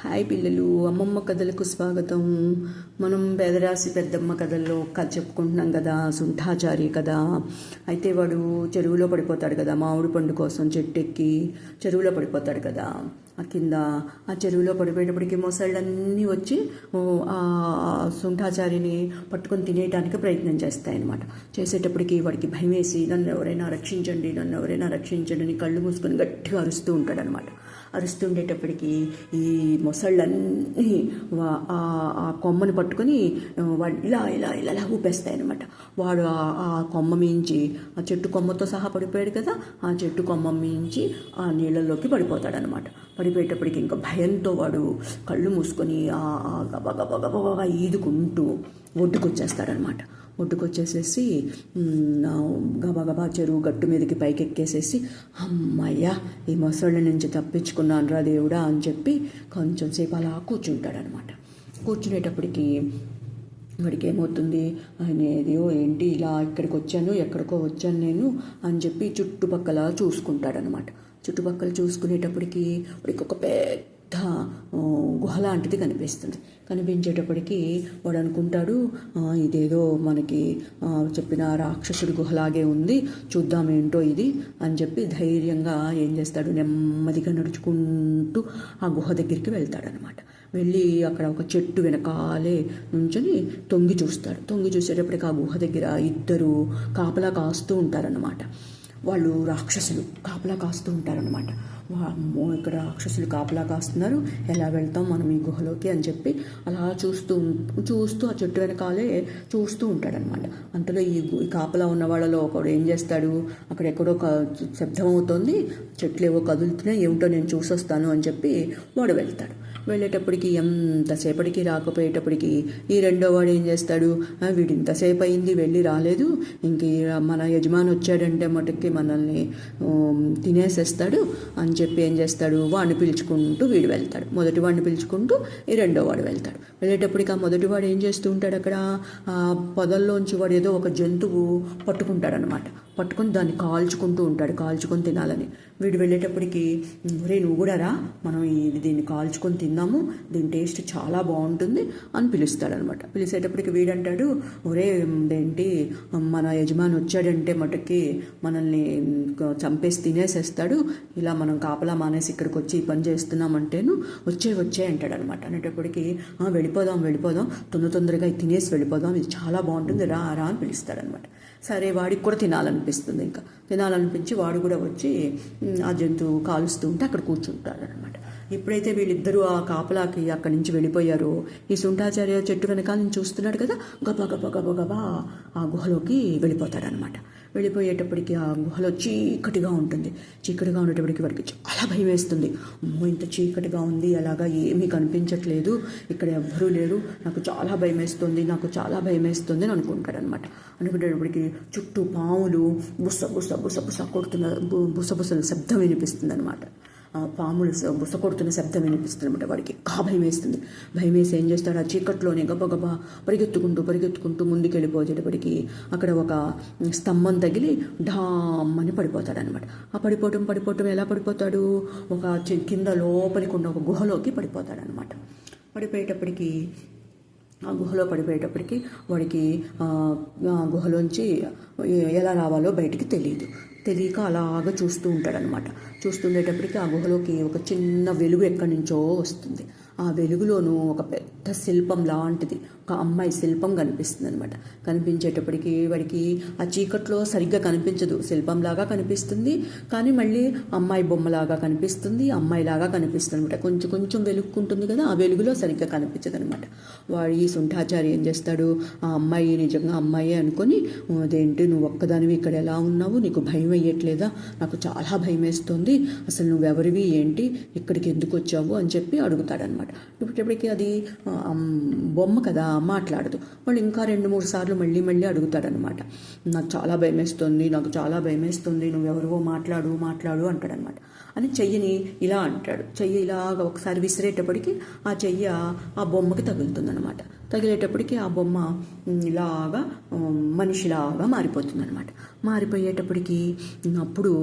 Hi పిల్లలు, అమ్మమ్మ కథలకు స్వాగతం. మనం పేదరాశి పెద్దమ్మ కథల్లో కథ చెప్పుకుంటున్నాం కదా, సుంఠాచారి కథ. అయితే వాడు చెరువులో పడిపోతాడు కదా, మామిడి పండు కోసం చెట్టు ఎక్కి చెరువులో పడిపోతాడు కదా. కింద ఆ చెరువులో పడిపోయేటప్పటికి మొసళ్ళన్నీ వచ్చి ఆ సుంఠాచారిని పట్టుకొని తినేయడానికి ప్రయత్నం చేస్తాయన్నమాట. చేసేటప్పటికి వాడికి భయం వేసి నన్ను ఎవరైనా రక్షించండి, నన్ను ఎవరైనా రక్షించండి అని కళ్ళు మూసుకొని గట్టిగా అరుస్తూ ఉంటాడనమాట. అరుస్తుండేటప్పటికి ఈ మొసళ్ళన్నీ ఆ కొమ్మని పట్టుకొని వాడు ఇలా ఇలా ఇలా ఊపేస్తాయన్నమాట. వాడు ఆ కొమ్మ మించి, ఆ చెట్టు కొమ్మతో సహా పడిపోయాడు కదా, ఆ చెట్టు కొమ్మ మించి ఆ నీళ్ళల్లోకి పడిపోతాడనమాట. పడిపోయేటప్పటికి ఇంకా భయంతో వాడు కళ్ళు మూసుకొని గబ గబ గబ గబ ఈదుకుంటూ ఒడ్డుకొచ్చేస్తాడనమాట. ఒడ్డుకొచ్చేసేసి గబగబా చెరువు గట్టు మీదకి పైకెక్కేసేసి అమ్మయ్య, ఈ మొసళ్ళ నుంచి తప్పించుకున్నాను రా దేవుడా అని చెప్పి కొంచెం సేపు అలా కూర్చుంటాడనమాట. కూర్చునేటప్పటికి వాడికి ఏమవుతుంది, ఏదో ఏంటి ఇలా ఇక్కడికి వచ్చాను, ఎక్కడికో వచ్చాను నేను అని చెప్పి చుట్టుపక్కల చూసుకుంటాడనమాట. చుట్టుపక్కల చూసుకునేటప్పటికి వాడికి ఒక పెద్ద గుహ లాంటిది కనిపిస్తుంది. కనిపించేటప్పటికి వాడు అనుకుంటాడు, ఇదేదో మనకి చెప్పిన రాక్షసుడి గుహలాగే ఉంది, చూద్దాం ఏంటో ఇది అని చెప్పి ధైర్యంగా ఏం చేస్తాడు, నెమ్మదిగా నడుచుకుంటూ ఆ గుహ దగ్గరికి వెళ్తాడనమాట. వెళ్ళి అక్కడ ఒక చెట్టు వెనకాలే నుంచొని తొంగి చూస్తాడు. తొంగి చూసేటప్పటికి ఆ గుహ దగ్గర ఇద్దరు కాపలా కాస్తూ ఉంటారనమాట. వాళ్ళు రాక్షసులు కాపలా కాస్తూ ఉంటారనమాట. ఇక్కడ రాక్షసులు కాపలా కాస్తున్నారు, ఎలా వెళ్తాం మనం ఈ గుహలోకి అని చెప్పి అలా చూస్తూ ఆ చెట్టు వెనకాలే చూస్తూ ఉంటాడనమాట. అంతలో ఈ కాపలా ఉన్న వాళ్ళలో ఒకడు ఏం చేస్తాడు, అక్కడ ఎక్కడో శబ్దం అవుతుంది, చెట్లు ఏవో కదులుతున్నాయి, ఏమిటో నేను చూసొస్తాను అని చెప్పి వాడు వెళ్తాడు. వెళ్ళేటప్పటికి ఎంతసేపటికి రాకపోయేటప్పటికి ఈ రెండో వాడు ఏం చేస్తాడు, వీడు ఇంతసేపు అయింది వెళ్ళి రాలేదు, ఇంక మన యజమాని వచ్చాడంటే మటుకి మనల్ని తినేసేస్తాడు అని చెప్పి ఏం చేస్తాడు, వాడిని పిలుచుకుంటూ వీడు వెళ్తాడు. మొదటి వాడిని పిలుచుకుంటూ ఈ రెండో వాడు వెళ్తాడు. వెళ్ళేటప్పటికి ఆ మొదటి వాడు ఏం చేస్తూ ఉంటాడు, అక్కడ ఆ పొదల్లోంచి వాడు ఏదో ఒక జంతువు పట్టుకుంటాడనమాట. పట్టుకొని దాన్ని కాల్చుకుంటూ ఉంటాడు, కాల్చుకొని తినాలని. వీడు వెళ్ళేటప్పటికి, ఒరే నువ్వు కూడా రా, మనం దీన్ని కాల్చుకొని తిందాము, దీని టేస్ట్ చాలా బాగుంటుంది అని పిలుస్తాడనమాట. పిలిచేటప్పటికి వీడంటాడు, ఒరే ఏంటి మన యజమాని వచ్చాడంటే మటుకి మనల్ని చంపేసి తినేసేస్తాడు, ఇలా మనం కాపలా మానేసి ఇక్కడికి వచ్చి ఈ పని చేస్తున్నామంటేను వచ్చే అంటాడనమాట. అనేటప్పటికి వెళ్ళిపోదాం తొందరగా తినేసి వెళ్ళిపోదాం, ఇది చాలా బాగుంటుంది, రా అని పిలుస్తాడనమాట. సరే, వాడికి కూడా తినాలనిపిస్తుంది. ఇంకా తినాలనిపించి వాడు కూడా వచ్చి ఆ జంతువు కాలుస్తూ ఉంటే అక్కడ కూర్చుంటాడనమాట. ఎప్పుడైతే వీళ్ళిద్దరూ ఆ కాపలాకి అక్కడి నుంచి వెళ్ళిపోయారో, ఈ సుంఠాచార్య చెట్టు వెనకాల నుంచి చూస్తున్నాడు కదా, గబా ఆ గుహలోకి వెళ్ళిపోతాడనమాట. వెళ్ళిపోయేటప్పటికి ఆ గుహలో చీకటిగా ఉంటుంది. చీకటిగా ఉండేటప్పటికి వాడికి చాలా భయం వేస్తుంది. అమ్మో, ఇంత చీకటిగా ఉంది, అలాగా ఏమీ కనిపించట్లేదు, ఇక్కడ ఎవ్వరూ లేరు, నాకు చాలా భయం వేస్తుంది అని అనుకుంటాడనమాట. అనుకునేటప్పటికి చుట్టూ పాములు బుస కొడుతున్న బుసబుసల శబ్దం వినిపిస్తుంది అనమాట. పాములు బుస కొడుతున్న శబ్దం వినిపిస్తుంది అనమాట. వాడికి భయం వేస్తుంది. భయం వేసి ఏం చేస్తాడు, ఆ చీకట్లోనే గబగబా పరిగెత్తుకుంటూ ముందుకు వెళ్ళిపోయేటప్పటికి అక్కడ ఒక స్తంభం తగిలి ఢామ్మని పడిపోతాడనమాట. ఆ పడిపోవటం ఎలా పడిపోతాడు, ఒక కింద లోపలికి ఉన్న ఒక గుహలోకి పడిపోతాడనమాట. పడిపోయేటప్పటికి ఆ గుహలో పడిపోయేటప్పటికి వాడికి ఆ గుహలోంచి ఎలా రావాలో బయటికి తెలియక అలాగా చూస్తూ ఉంటాడనమాట. చూస్తుండేటప్పటికి ఆ గుహలోకి ఒక చిన్న వెలుగు ఎక్కడి నుంచో వస్తుంది. ఆ వెలుగులోనూ ఒక పెద్ద శిల్పం లాంటిది, ఒక అమ్మాయి శిల్పం కనిపిస్తుంది అనమాట. కనిపించేటప్పటికి వాడికి ఆ చీకట్లో సరిగ్గా కనిపించదు, శిల్పంలాగా కనిపిస్తుంది, కానీ మళ్ళీ అమ్మాయి బొమ్మలాగా కనిపిస్తుంది, అమ్మాయిలాగా కనిపిస్తుంది అనమాట. కొంచెం వెలుక్కుంటుంది కదా, ఆ వెలుగులో సరిగ్గా కనిపించదు అనమాట. వాడు ఈ సుంఠాచారి ఏం చేస్తాడు, ఆ అమ్మాయి నిజంగా అమ్మాయి అనుకొని, అదేంటి నువ్వు ఒక్కదానివి ఇక్కడ ఎలా ఉన్నావు, నీకు భయం వేయట్లేదా, నాకు చాలా భయం వేస్తుంది, అసలు నువ్వెవరివి ఏంటి, ఇక్కడికి ఎందుకు వచ్చావు అని చెప్పి అడుగుతాడనమాట. ఇప్పటికి అది బొమ్మ కదా, మాట్లాడదు. వాళ్ళు ఇంకా 2-3 సార్లు మళ్ళీ అడుగుతాడనమాట. నాకు చాలా భయం వేస్తుంది, నువ్వెవరివో మాట్లాడు అంటాడనమాట. అని చెయ్యిని ఇలా అంటాడు. చెయ్యి ఇలాగ ఒకసారి విసిరేటప్పటికి ఆ చెయ్యి ఆ బొమ్మకి తగులుతుందనమాట. తగిలేటప్పటికి ఆ బొమ్మ ఇలాగా మనిషిలాగా మారిపోతుందనమాట. మారిపోయేటప్పటికి అప్పుడు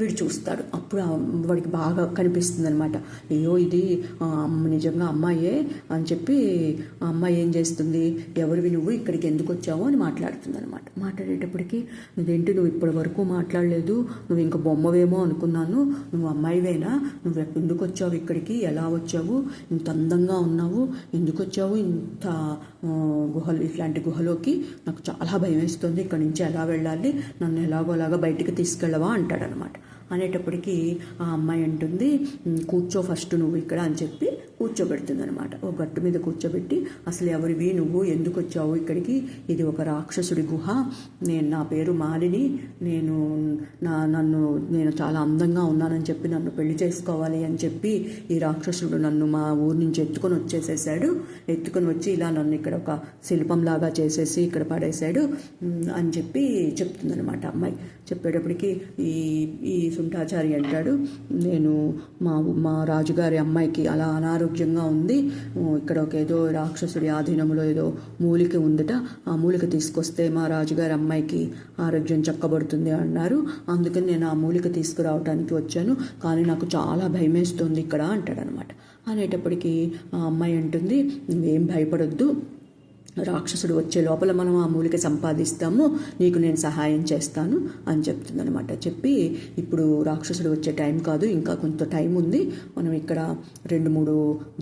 వీడు చూస్తాడు. అప్పుడు వాడికి బాగా కనిపిస్తుంది అనమాట. అయ్యో ఇది నిజంగా అమ్మాయే అని చెప్పి ఆ అమ్మాయి ఏం చేస్తుంది, ఎవరివి నువ్వు, ఇక్కడికి ఎందుకు వచ్చావు అని మాట్లాడుతుంది అనమాట. మాట్లాడేటప్పటికి ఇదేంటి నువ్వు ఇప్పటి వరకు మాట్లాడలేదు, నువ్వు ఇంకా బొమ్మవేమో అనుకున్నాను, నువ్వు అమ్మాయివేనా, నువ్వు ఎందుకు వచ్చావు ఇక్కడికి, ఎలా వచ్చావు, ఇంత అందంగా ఉన్నావు, ఎందుకు వచ్చావు ఇంత ఇట్లాంటి గుహలోకి, నాకు చాలా భయం వేస్తుంది, ఇక్కడి నుంచి ఎలా వెళ్ళాలి, నన్ను ఎలాగోలాగా బయటికి తీసుకెళ్ళవా అంటాడనమాట. అనేటప్పటికీ ఆ అమ్మాయి అంటుంది, కూర్చో ఫస్ట్ నువ్వు ఇక్కడ అని చెప్పి కూర్చోబెడుతుంది అనమాట. ఒక గట్టు మీద కూర్చోబెట్టి, అసలు ఎవరివి నువ్వు, ఎందుకు వచ్చావు ఇక్కడికి, ఇది ఒక రాక్షసుడి గుహ, నా పేరు మాలిని, నేను చాలా అందంగా ఉన్నానని చెప్పి నన్ను పెళ్లి చేసుకోవాలి అని చెప్పి ఈ రాక్షసుడు నన్ను మా ఊరి నుంచి ఎత్తుకొని వచ్చి ఇలా నన్ను ఇక్కడ ఒక శిల్పంలాగా చేసేసి ఇక్కడ పడేశాడు అని చెప్పి చెప్తుందనమాట అమ్మాయి. చెప్పేటప్పటికి ఈ సుంఠాచారి అంటాడు, నేను మా రాజుగారి అమ్మాయికి అలా అనారోగ్యంగా ఉంది, ఇక్కడ ఏదో రాక్షసుడి ఆధీనంలో ఏదో మూలిక ఉందట, ఆ మూలిక తీసుకొస్తే మా రాజుగారి అమ్మాయికి ఆరోగ్యం చక్కబడుతుంది అన్నారు, అందుకని నేను ఆ మూలిక తీసుకురావడానికి వచ్చాను, కానీ నాకు చాలా భయమేస్తుంది ఇక్కడ అంటాడనమాట. అనేటప్పటికీ ఆ అమ్మాయి అంటుంది, నువ్వేం భయపడొద్దు, రాక్షసుడు వచ్చే లోపల మనం ఆ మూలిక సంపాదిస్తాము, నీకు నేను సహాయం చేస్తాను అని చెప్తుందనమాట. చెప్పి ఇప్పుడు రాక్షసుడు వచ్చే టైం కాదు, ఇంకా కొంత టైం ఉంది, మనం ఇక్కడ 2-3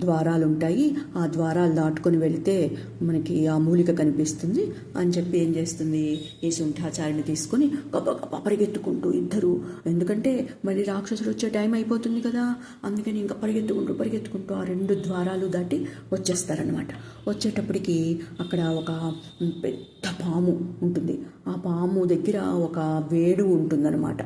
ద్వారాలు ఉంటాయి, ఆ ద్వారాలు దాటుకొని వెళితే మనకి ఆ మూలిక కనిపిస్తుంది అని చెప్పి ఏం చేస్తుంది, ఈ సుంఠాచారిని తీసుకొని గబగబా పరిగెత్తుకుంటూ ఇద్దరు, ఎందుకంటే మళ్ళీ రాక్షసుడు వచ్చే టైం అయిపోతుంది కదా, అందుకని ఇంకా పరిగెత్తుకుంటూ ఆ 2 ద్వారాలు దాటి వచ్చేస్తారనమాట. వచ్చేటప్పటికి అక్కడ ఒక పెద్ద పాము ఉంటుంది, ఆ పాము దగ్గర ఒక వేడు ఉంటుందన్నమాట.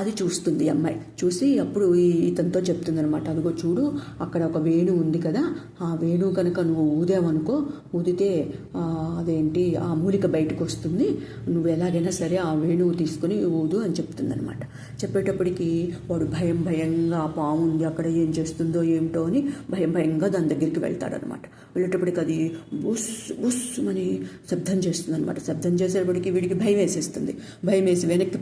అది చూస్తుంది అమ్మాయి. చూసి అప్పుడు ఇతనితో చెప్తుందనమాట, అదిగో చూడు అక్కడ ఒక వేణు ఉంది కదా, ఆ వేణు కనుక నువ్వు ఊదావనుకో, ఊదితే అదేంటి ఆ మూలిక బయటకు వస్తుంది, నువ్వు ఎలాగైనా సరే ఆ వేణువు తీసుకుని ఊదు అని చెప్తుందనమాట. చెప్పేటప్పటికి వాడు భయంగా ఆ పాము ఉంది అక్కడ ఏం చేస్తుందో ఏమిటో అని భయంగా దాని దగ్గరికి వెళ్తాడనమాట. వెళ్ళేటప్పటికి అది బుస్ బుస్ అని శబ్దం చేస్తుందనమాట. శబ్దం చేసేటప్పటికి వీడికి భయం వేసి వెనక్కి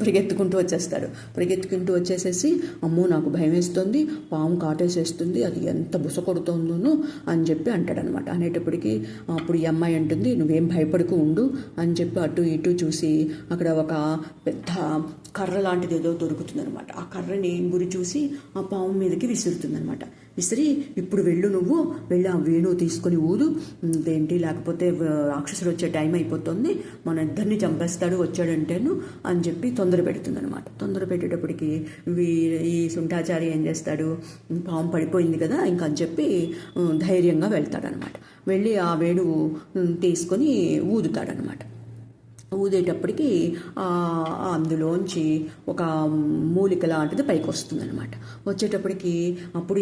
పరిగెత్తుకుంటూ వచ్చేసేసి అమ్మో నాకు భయం వేస్తుంది, పాము కాటేసేస్తుంది, అది ఎంత బుస కొడుతోందోను అని చెప్పి అంటాడనమాట. అనేటప్పటికీ అప్పుడు ఈ అమ్మాయి అంటుంది, నువ్వేం భయపడకు ఉండు అని చెప్పి అటు ఇటు చూసి అక్కడ ఒక పెద్ద కర్ర లాంటిది ఏదో దొరుకుతుందనమాట. ఆ కర్రని గురి చూసి ఆ పాము మీదకి విసురుతుందనమాట. విసిరి ఇప్పుడు నువ్వు వెళ్ళి ఆ వేణువు తీసుకొని ఊదు, ఏంటి లేకపోతే రాక్షసుడు వచ్చే టైం అయిపోతుంది, మన ఇద్దరిని చంపేస్తాడు వచ్చాడంటేను అని చెప్పి తొందర పెడుతుందనమాట. తొందర పెట్టేటప్పటికి ఈ సుంఠాచారి ఏం చేస్తాడు, పాము పడిపోయింది కదా ఇంకా అని చెప్పి ధైర్యంగా వెళ్తాడనమాట. వెళ్ళి ఆ వేణువు తీసుకొని ఊదుతాడనమాట. ఊదేటప్పటికి అందులోంచి ఒక మూలిక లాంటిది పైకి వస్తుందన్నమాట. వచ్చేటప్పటికి అప్పుడు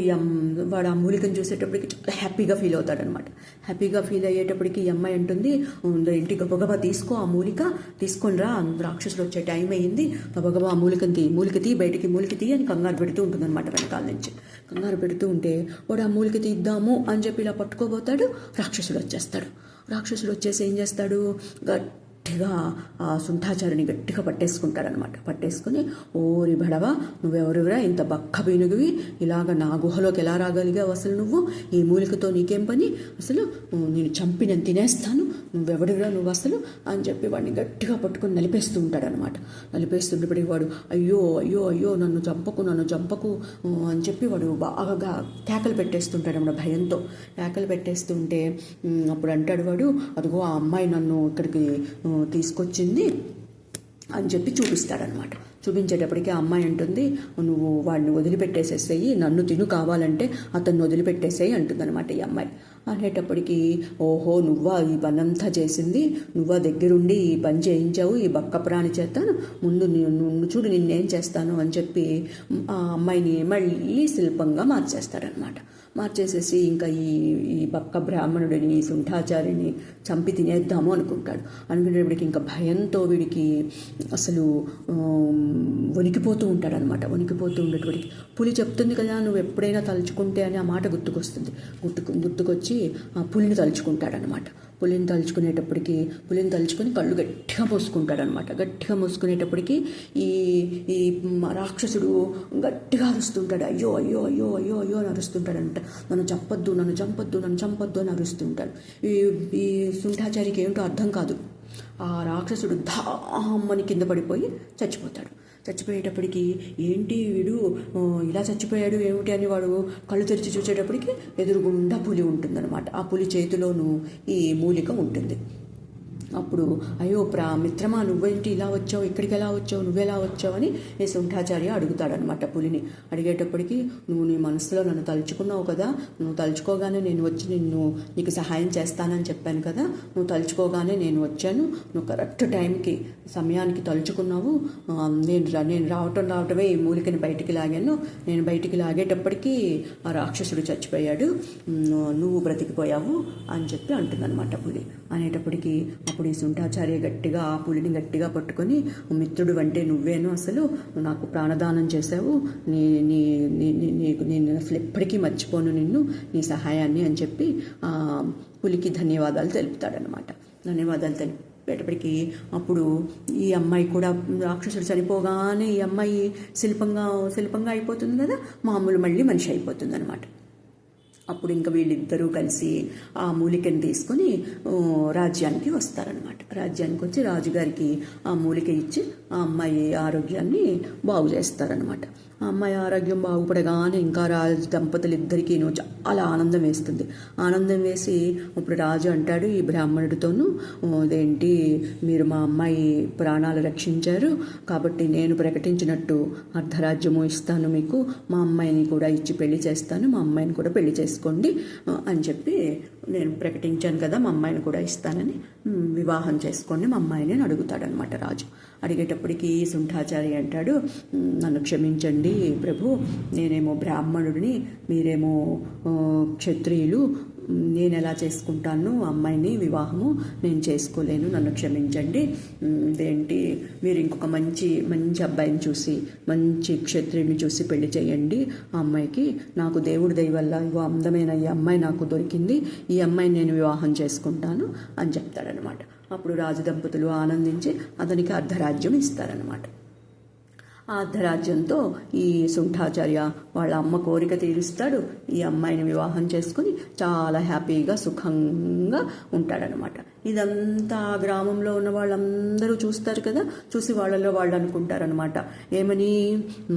వాడు ఆ మూలికను చూసేటప్పటికి చాలా హ్యాపీగా ఫీల్ అవుతాడనమాట. హ్యాపీగా ఫీల్ అయ్యేటప్పటికి ఈ అమ్మాయి అంటుంది, ఇంటికి గబగబా తీసుకో ఆ మూలిక తీసుకొని రా, రాక్షసుడు వచ్చే టైం అయ్యింది, గబగబా ఆ మూలిక తీ బయటికి మూలిక తీ అని కంగారు పెడుతూ ఉంటుందన్నమాట. వెనకాల నుంచి కంగారు పెడుతూ ఉంటే వాడు ఆ మూలిక తీద్దాము అని చెప్పి ఇలా పట్టుకోబోతాడు, రాక్షసుడు వచ్చేసి ఏం చేస్తాడు, గట్టిగా ఆ సుంఠాచారిని గట్టిగా పట్టేసుకుంటాడనమాట. పట్టేసుకుని, ఓరి బడవా నువ్వెవరురా, ఇంత బక్క బీనుగువి, ఇలాగ నా గుహలోకి ఎలా రాగలిగావు, అసలు నువ్వు ఈ మూలికతో నీకేం పని, అసలు నేను చంపి నేను తినేస్తాను, నువ్వెవడురా నువ్వు అసలు అని చెప్పి వాడిని గట్టిగా పట్టుకొని నలిపేస్తూ ఉంటాడనమాట. నలిపేస్తుండేప్పటికి వాడు అయ్యో అయ్యో అయ్యో నన్ను చంపకు అని చెప్పి వాడు బాగా కేకలు పెట్టేస్తుంటాడన్నమాట. భయంతో కేకలు పెట్టేస్తుంటే అప్పుడు అంటాడు వాడు, అదిగో ఆ అమ్మాయి నన్ను ఇక్కడికి తీసుకొచ్చింది అని చెప్పి చూపిస్తాడనమాట. చూపించేటప్పటికీ ఆ అమ్మాయి అంటుంది, నువ్వు వాడిని వదిలిపెట్టేసేసేయి, నన్ను తిను కావాలంటే అతన్ని వదిలిపెట్టేసేయి అంటుందన్నమాట ఈ అమ్మాయి. అనేటప్పటికీ ఓహో నువ్వా ఈ పనంతా చేసింది, నువ్వా దగ్గరుండి ఈ పని చేయించావు ఈ బక్క ప్రాణి చేత, ముందు చూడు నిన్నేం చేస్తాను అని చెప్పి ఆ అమ్మాయిని మళ్ళీ శిల్పంగా మార్చేస్తాడనమాట. మార్చేసేసి ఇంకా ఈ బక్క బ్రాహ్మణుడిని ఈ సుంఠాచారిని చంపి తినేద్దాము అనుకుంటాడు. అనుకునేటప్పటికి ఇంకా భయంతో వీడికి అసలు వణికిపోతూ ఉంటాడనమాట. వణికిపోతూ ఉండేటప్పటికి పులి చెప్తుంది కదా, నువ్వు ఎప్పుడైనా తలుచుకుంటే అని ఆ మాట గుర్తుకొస్తుంది. గుర్తుకొచ్చి ఆ పులిని తలుచుకుంటాడనమాట. పులిని తలుచుకొని కళ్ళు గట్టిగా మూసుకుంటాడనమాట. గట్టిగా మూసుకునేటప్పటికి ఈ ఈ రాక్షసుడు గట్టిగా అరుస్తుంటాడు. అయ్యో అయ్యో అయ్యో అయ్యో అయ్యో అని అరుస్తుంటాడనమాట. నన్ను చంపొద్దు అని అరుస్తుంటాడు. ఈ సుంఠాచారికి ఏంటో అర్థం కాదు. ఆ రాక్షసుడు ధామ్మని కింద పడిపోయి చచ్చిపోయేటప్పటికి ఏంటి వీడు ఇలా చచ్చిపోయాడు ఏమిటి అని వాడు కళ్ళు తెరిచి చూసేటప్పటికి ఎదురుగుండా పులి ఉంటుందన్నమాట. ఆ పులి చేతిలోనూ ఈ మూలిక ఉంటుంది. అప్పుడు అయ్యో మిత్రమా, నువ్వేంటి ఇలా వచ్చావు, ఇక్కడికి ఎలా వచ్చావు, నువ్వెలా వచ్చావు అని ఈ సుంఠాచార్య అడుగుతాడనమాట పులిని. అడిగేటప్పటికి నువ్వు నీ మనసులో నన్ను తలుచుకున్నావు కదా, నువ్వు తలుచుకోగానే నేను వచ్చి నీకు సహాయం చేస్తానని చెప్పాను కదా, నువ్వు తలుచుకోగానే నేను వచ్చాను, నువ్వు కరెక్ట్ టైంకి సమయానికి తలుచుకున్నావు. నేను రావటమే ఈ మూలికని బయటికి లాగాను. నేను బయటికి లాగేటప్పటికీ ఆ రాక్షసుడు చచ్చిపోయాడు, నువ్వు బ్రతికిపోయావు అని చెప్పి అంటుందన్నమాట పులి. అనేటప్పటికీ అప్పుడు ఈ సుంఠాచార్య గట్టిగా ఆ పులిని గట్టిగా పట్టుకొని, మిత్రుడు అంటే నువ్వేను, అసలు నాకు ప్రాణదానం చేశావు, నేను అసలు ఎప్పటికీ మర్చిపోను నీ సహాయాన్ని అని చెప్పి పులికి ధన్యవాదాలు తెలుపుతాడనమాట. ధన్యవాదాలు తెలిపేటప్పటికి అప్పుడు ఈ అమ్మాయి కూడా, రాక్షసుడు చనిపోగానే ఈ అమ్మాయి శిల్పంగా అయిపోతుంది కదా, మామూలు మళ్ళీ మనిషి అయిపోతుంది అనమాట. అప్పుడు ఇంకా వీళ్ళిద్దరూ కలిసి ఆ మూలికని తీసుకొని రాజ్యానికి వస్తారనమాట. రాజ్యానికి వచ్చి రాజుగారికి ఆ మూలిక ఇచ్చి ఆ అమ్మాయి ఆరోగ్యాన్ని బాగు చేస్తారనమాట. ఆ అమ్మాయి ఆరోగ్యం బాగుపడగానే ఇంకా రాజు దంపతులు ఇద్దరికీ చాలా ఆనందం వేస్తుంది. ఆనందం వేసి ఇప్పుడు రాజు అంటాడు ఈ బ్రాహ్మణుడితోనూ, అదేంటి మీరు మా అమ్మాయి ప్రాణాలు రక్షించారు కాబట్టి నేను ప్రకటించినట్టు అర్ధరాజ్యము ఇస్తాను మీకు, మా అమ్మాయిని కూడా ఇచ్చి పెళ్లి చేస్తాను, మా అమ్మాయిని కూడా పెళ్లి చేసుకోండి అని చెప్పి నేను ప్రకటించాను కదా, మా అమ్మాయిని కూడా ఇస్తానని, వివాహం చేసుకోండి మా అమ్మాయిని అని అడుగుతాడనమాట రాజు. అడిగేటప్పటికి సుంఠాచారి అంటాడు, నన్ను క్షమించండి ప్రభు, నేనేమో బ్రాహ్మణుడిని, మీరేమో క్షత్రియులు, నేను ఎలా చేసుకుంటాను అమ్మాయిని వివాహము, నేను చేసుకోలేను, నన్ను క్షమించండి. ఇదేంటి మీరు ఇంకొక మంచి అబ్బాయిని చూసి, మంచి క్షత్రియుని చూసి పెళ్లి చేయండి ఆ అమ్మాయికి, నాకు దేవుడి దయ వల్ల అందమైన ఈ అమ్మాయి నాకు దొరికింది, ఈ అమ్మాయిని నేను వివాహం చేసుకుంటాను అని చెప్తాడనమాట. అప్పుడు రాజు దంపతులు ఆనందించి అతనికి అర్ధరాజ్యం ఇస్తారనమాట. ఆ అర్ధరాజ్యంతో ఈ సుంఠాచార్య వాళ్ళ అమ్మ కోరిక తీరుస్తాడు. ఈ అమ్మాయిని వివాహం చేసుకుని చాలా హ్యాపీగా సుఖంగా ఉంటాడనమాట. ఇదంతా గ్రామంలో ఉన్న వాళ్ళందరూ చూస్తారు కదా, చూసి వాళ్ళలో వాళ్ళు అనుకుంటారనమాట, ఏమని,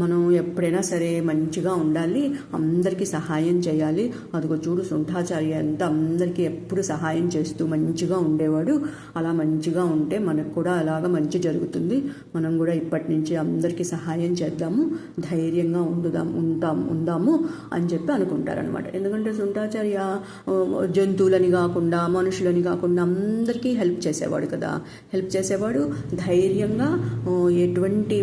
మనం ఎప్పుడైనా సరే మంచిగా ఉండాలి, అందరికీ సహాయం చేయాలి, అదిగో చూడు సుంఠాచార్య ఎంత అందరికీ ఎప్పుడు సహాయం చేస్తూ మంచిగా ఉండేవాడు, అలా మంచిగా ఉంటే మనకు కూడా అలాగా మంచి జరుగుతుంది, మనం కూడా ఇప్పటి నుంచి అందరికీ సహాయం చేద్దాము, ధైర్యంగా ఉందాము అని చెప్పి అనుకుంటారనమాట. ఎందుకంటే సుంఠాచార్య జంతువులని కాకుండా మనుషులని కాకుండా అందరికీ హెల్ప్ చేసేవాడు ధైర్యంగా, ఎటువంటి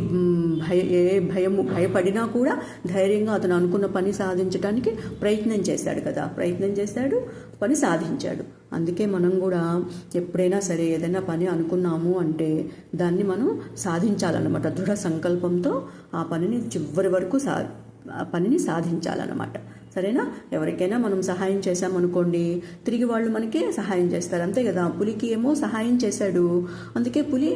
భయపడినా కూడా ధైర్యంగా అతను అనుకున్న పని సాధించడానికి ప్రయత్నం చేశాడు, పని సాధించాడు. అందుకే మనం కూడా ఎప్పుడైనా సరే ఏదైనా పని అనుకున్నాము అంటే దాన్ని మనం సాధించాలన్నమాట. దృఢ సంకల్పంతో ఆ పనిని చివరి వరకు పనిని సాధించాలన్నమాట. సరేనా? ఎవరికైనా మనం సహాయం చేశామనుకోండి, తిరిగి వాళ్ళు మనకి సహాయం చేస్తారు, అంతే కదా. పులికి ఏమో సహాయం చేశాడు, అందుకే పులి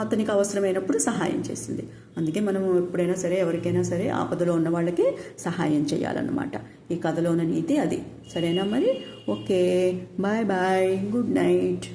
అతనికి అవసరమైనప్పుడు సహాయం చేసింది. అందుకే మనం ఎప్పుడైనా సరే ఎవరికైనా సరే ఆపదలో ఉన్న వాళ్ళకి సహాయం చేయాలన్నమాట. ఈ కథలోని నీతి అది. సరేనా మరి? Okay, bye bye, good night.